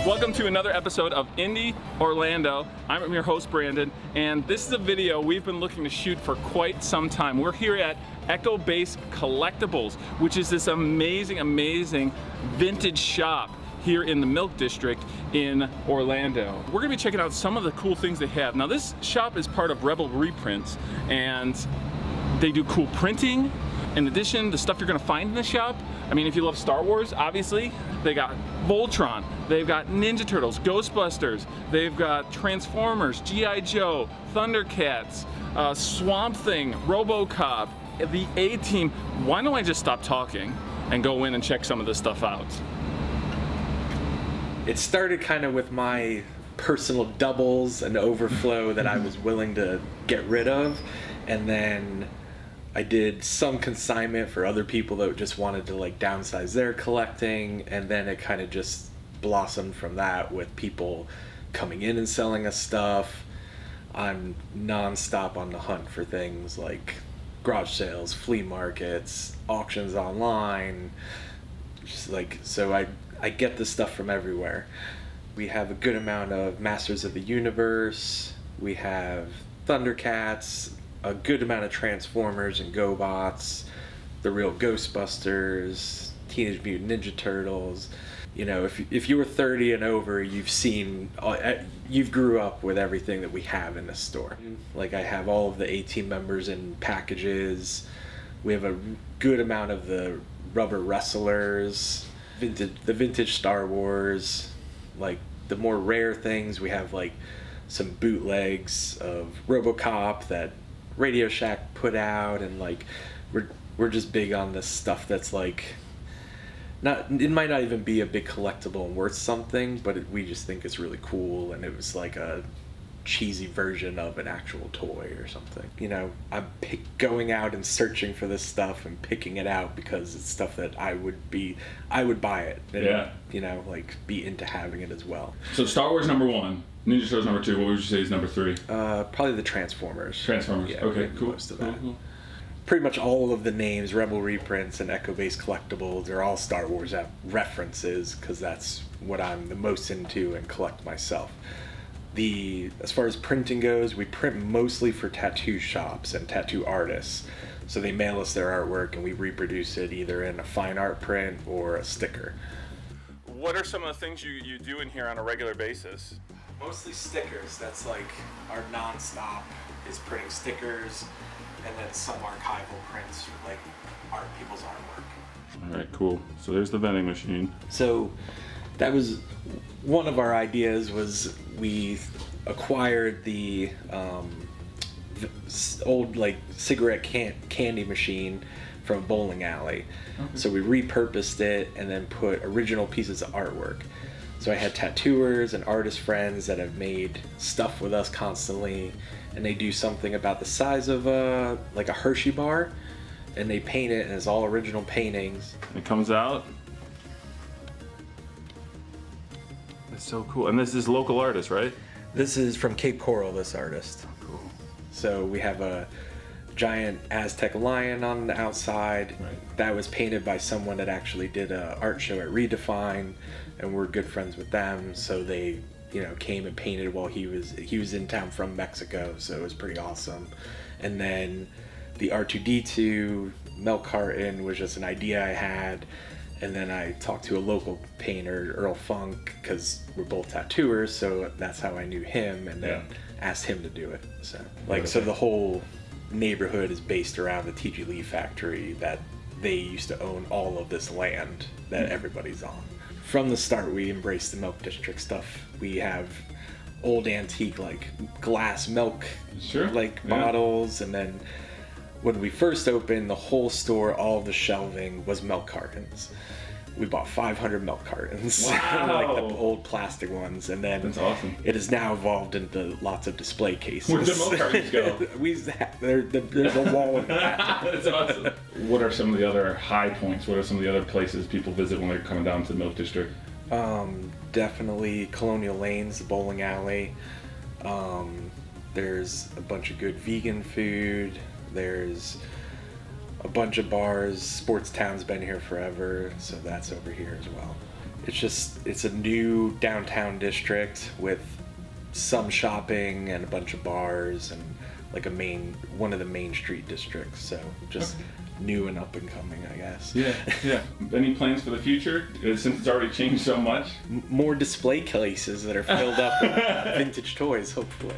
Welcome to another episode of Indie Orlando. I'm your host, Brandon, and this is a video we've been looking to shoot for quite some time. We're here at Echo-Based Collectibles, which is this amazing vintage shop here in the Milk District in Orlando. We're gonna be checking out some of the cool things they have. Now, this shop is part of Rebel Reprints, and they do cool printing. In addition, the stuff you're gonna find in the shop, I mean, if you love Star Wars, obviously, they got Voltron, they've got Ninja Turtles, Ghostbusters, they've got Transformers, GIJoe, Thundercats, Swamp Thing, RoboCop, the A-Team. Why don't I just stop talking and go in and check some of this stuff out? It started kind of with my personal doubles and overflow that I was willing to get rid of, and then I did some consignment for other people that just wanted to like downsize their collecting, and then it kind of just blossomed from that with people coming in and selling us stuff. I'm non-stop on the hunt for things like garage sales, flea markets, auctions online, just like, so I get this stuff from everywhere. We have a good amount of Masters of the Universe, we have Thundercats, a good amount of Transformers and GoBots, the real Ghostbusters, Teenage Mutant Ninja Turtles. You know, if you were 30 and over, you've grew up with everything that we have in the store. Like, I have all of the A-Team members in packages. We have a good amount of the rubber wrestlers, the vintage Star Wars. Like, the more rare things, we have like some bootlegs of RoboCop that Radio Shack put out, and like we're just big on this stuff that's like it might not even be a big collectible and worth something, but we just think it's really cool, and it was like a cheesy version of an actual toy or something. You know, I'm going out and searching for this stuff and picking it out because it's stuff that I would buy it and, yeah, you know, like be into having it as well. So Star Wars number 1, Ninja Turtles number 2, what would you say is number 3? Probably the Transformers. Transformers, yeah, okay, cool. Most of that. Cool. Pretty much all of the names, Rebel Reprints and Echo-Based Collectibles, are all Star Wars references, because that's what I'm the most into and collect myself. As far as printing goes, we print mostly for tattoo shops and tattoo artists. So they mail us their artwork and we reproduce it either in a fine art print or a sticker. What are some of the things you do in here on a regular basis? Mostly stickers. That's like our non-stop is printing stickers, and then some archival prints for like people's artwork. All right, cool. So there's the vending machine. So that was one of our ideas, was we acquired the old like cigarette candy machine from a bowling alley. Okay. So we repurposed it and then put original pieces of artwork. So I had tattooers and artist friends that have made stuff with us constantly, and they do something about the size of like a Hershey bar, and they paint it, and it's all original paintings. It comes out. It's so cool. And this is local artist, right? This is from Cape Coral, this artist. Cool. So we have a giant Aztec lion on the outside. Right. That was painted by someone that actually did an art show at Redefine, and we're good friends with them. So they, you know, came and painted while he was in town from Mexico. So it was pretty awesome. And then the R2-D2 milk carton was just an idea I had. And then I talked to a local painter, Earl Funk, because we're both tattooers, so that's how I knew him, and then asked him to do it. So, so the whole neighborhood is based around the T.G. Lee factory, that they used to own all of this land that everybody's on. From the start, we embraced the Milk District stuff. We have old antique, like glass milk, bottles, and then when we first opened, the whole store, all of the shelving was milk cartons. We bought 500 milk cartons, wow. like the old plastic ones, and then that's awesome. It has now evolved into lots of display cases. Where'd the milk cartons go? There's a wall in that. That's awesome. What are some of the other high points? What are some of the other places people visit when they're coming down to the Milk District? Definitely Colonial Lanes, the bowling alley. There's a bunch of good vegan food. There's a bunch of bars. Sports Town's been here forever, so that's over here as well. it's a new downtown district with some shopping and a bunch of bars and like one of the main street districts. So just new and up and coming, I guess. Yeah. Any plans for the future, since it's already changed so much? More display cases that are filled up with vintage toys, hopefully.